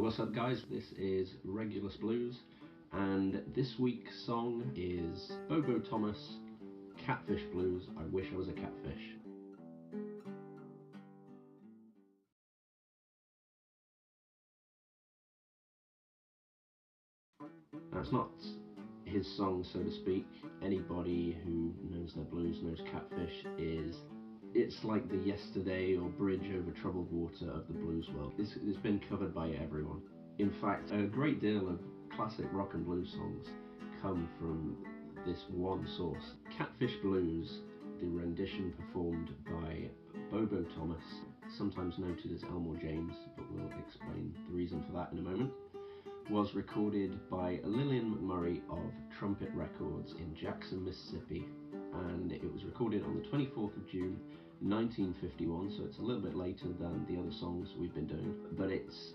What's up guys, this is Regulus Blues, and this week's song is Bobo Thomas, Catfish Blues, I Wish I Was a Catfish. Now it's not his song, so to speak. Anybody who knows their blues knows Catfish it's like the Yesterday or Bridge Over Troubled Water of the blues world. It's been covered by everyone. In fact, a great deal of classic rock and blues songs come from this one source. Catfish Blues, the rendition performed by Bobo Thomas, sometimes noted as Elmore James, but we'll explain the reason for that in a moment, was recorded by Lillian McMurry of Trumpet Records in Jackson, Mississippi, and it was recorded on the 24th of June 1951, so it's a little bit later than the other songs we've been doing, but it's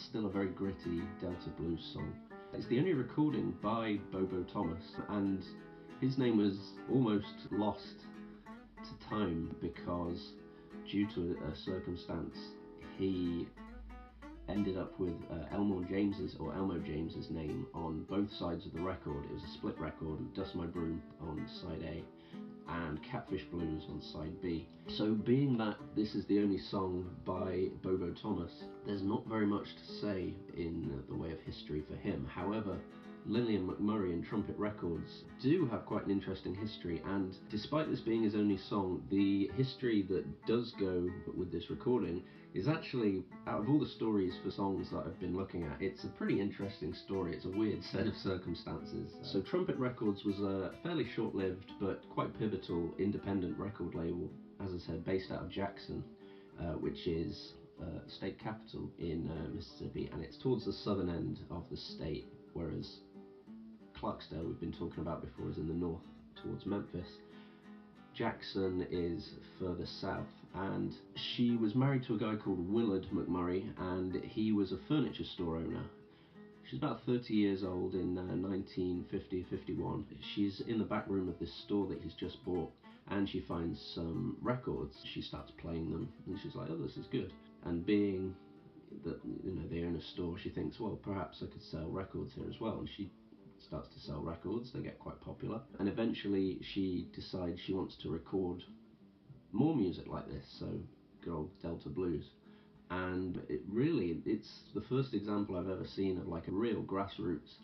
still a very gritty Delta blues song. It's the only recording by Bobo Thomas, and his name was almost lost to time because due to a circumstance he ended up with Elmo James's name on both sides of the record. It was a split record, Dust My Broom on side A and Catfish Blues on side B. So being that this is the only song by Bobo Thomas, there's not very much to say in the way of history for him. However, Lillian McMurry and Trumpet Records do have quite an interesting history, and despite this being his only song, the history that does go with this recording is actually, out of all the stories for songs that I've been looking at, it's a pretty interesting story. It's a weird set of circumstances. So Trumpet Records was a fairly short-lived but quite pivotal independent record label, as I said, based out of Jackson, which is state capital in Mississippi, and it's towards the southern end of the state, whereas Clarksdale, we've been talking about before, is in the north towards Memphis. Jackson is further south, and she was married to a guy called Willard McMurry, and he was a furniture store owner. She's about 30 years old in 1950-51. She's in the back room of this store that he's just bought, and she finds some records. She starts playing them, and she's like, oh, this is good. And being that, you know, they own a store, she thinks, well, perhaps I could sell records here as well, and she starts to sell records. They get quite popular, and eventually she decides she wants to record more music like this, so good old Delta blues. And it's the first example I've ever seen of like a real grassroots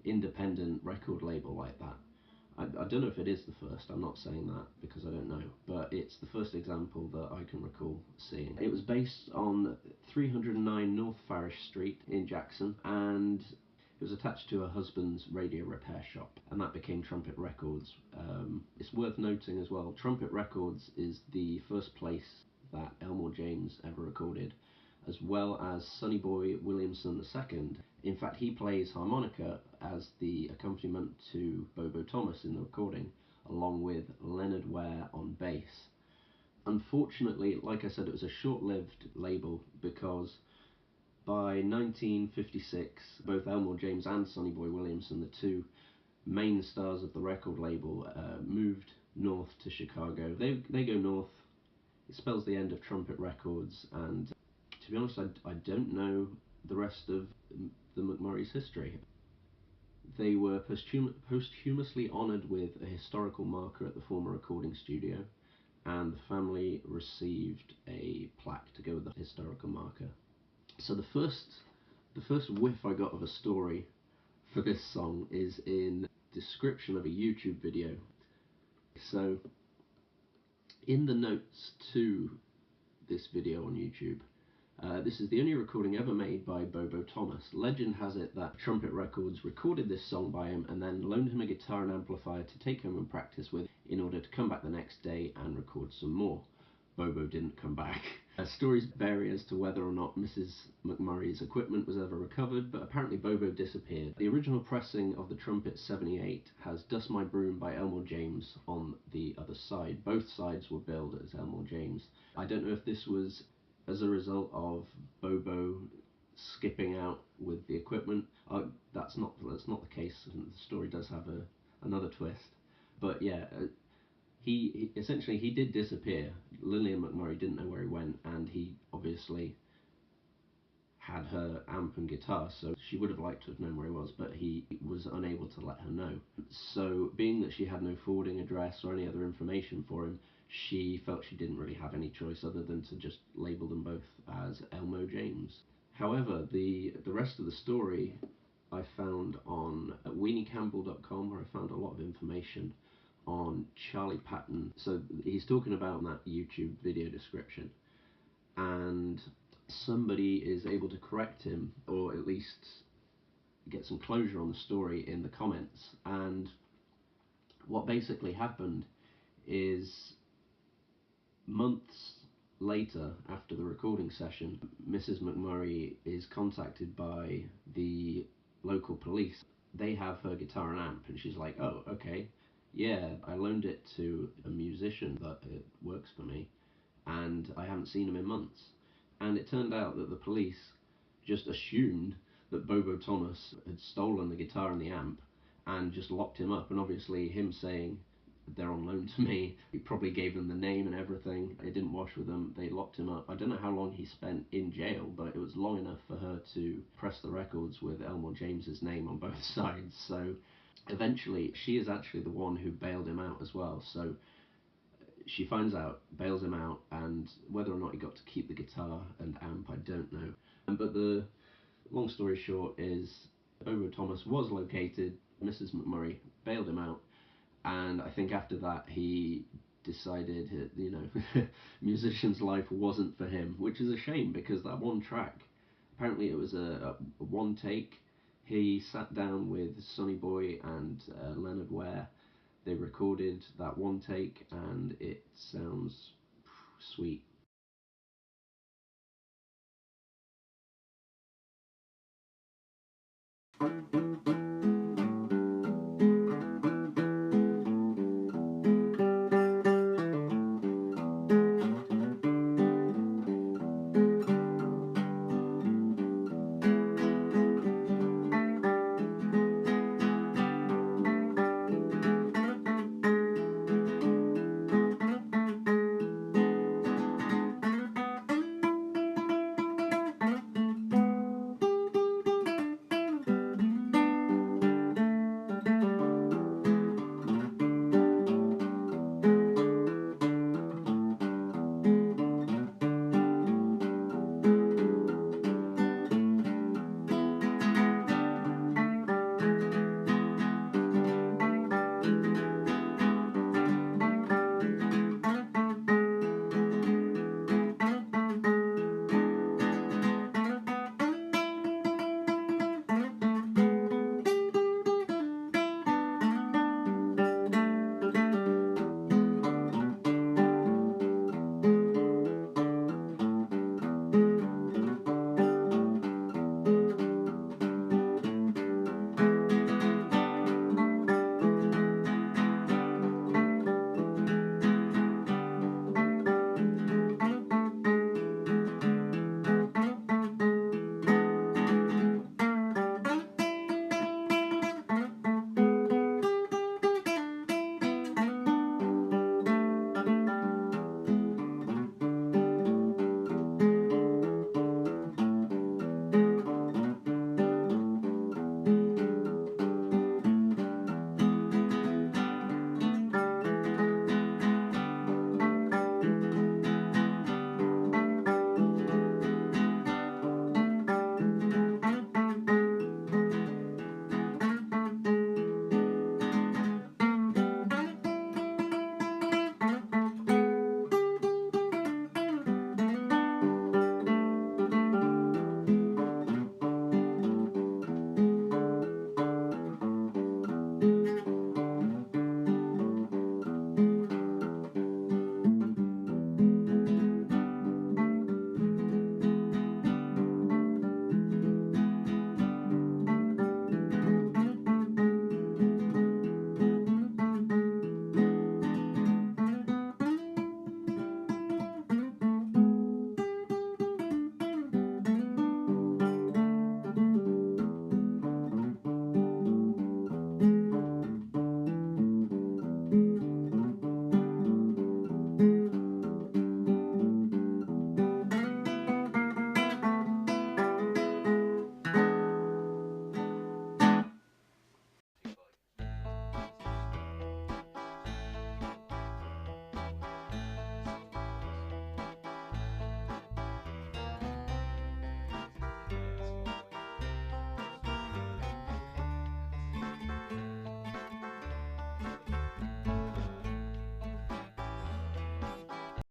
independent record label like that. I don't know if it is the first, I'm not saying that because I don't know, but it's the first example that I can recall seeing. It was based on 309 North Farish Street in Jackson, and it was attached to her husband's radio repair shop, and that became Trumpet Records. It's worth noting as well, Trumpet Records is the first place that Elmore James ever recorded, as well as Sonny Boy Williamson II. In fact, he plays harmonica as the accompaniment to Bobo Thomas in the recording, along with Leonard Ware on bass. Unfortunately, like I said, it was a short-lived label because by 1956, both Elmore James and Sonny Boy Williamson, the two main stars of the record label, moved north to Chicago. They go north. It spells the end of Trumpet Records, and to be honest, I don't know the rest of the McMurray's history. They were posthumously honoured with a historical marker at the former recording studio, and the family received a plaque to go with the historical marker. So the first whiff I got of a story for this song is in description of a YouTube video. So in the notes to this video on YouTube, this is the only recording ever made by Bobo Thomas. Legend has it that Trumpet Records recorded this song by him and then loaned him a guitar and amplifier to take home and practice with in order to come back the next day and record some more. Bobo didn't come back. Stories vary as to whether or not Mrs. McMurray's equipment was ever recovered, but apparently Bobo disappeared. The original pressing of the Trumpet 78 has Dust My Broom by Elmore James on the other side. Both sides were billed as Elmore James. I don't know if this was as a result of Bobo skipping out with the equipment. That's not the case, and the story does have another twist. But yeah, he essentially did disappear. Lillian McMurry didn't know where he went, and he obviously had her amp and guitar, so she would have liked to have known where he was, but he was unable to let her know. So being that she had no forwarding address or any other information for him, she felt she didn't really have any choice other than to just label them both as Elmo James. However, the rest of the story I found on weeniecampbell.com, where I found a lot of information on Charlie Patton. So he's talking about that YouTube video description, and somebody is able to correct him, or at least get some closure on the story in the comments. And what basically happened is, months later, after the recording session, Mrs. McMurry is contacted by the local police. They have her guitar and amp, and she's like, oh, okay, yeah, I loaned it to a musician that it works for me, and I haven't seen him in months. And it turned out that the police just assumed that Bobo Thomas had stolen the guitar and the amp and just locked him up. And obviously him saying they're on loan to me, he probably gave them the name and everything. It didn't wash with them. They locked him up. I don't know how long he spent in jail, but it was long enough for her to press the records with Elmore James's name on both sides. So eventually she is actually the one who bailed him out as well. So she finds out, bails him out, and whether or not he got to keep the guitar and amp, I don't know. But the long story short is, Bobo Thomas was located, Mrs. McMurray bailed him out, and I think after that he decided, you know, musician's life wasn't for him, which is a shame, because that one track, apparently it was a one take. He sat down with Sonny Boy and Leonard Ware. They recorded that one take, and it sounds sweet.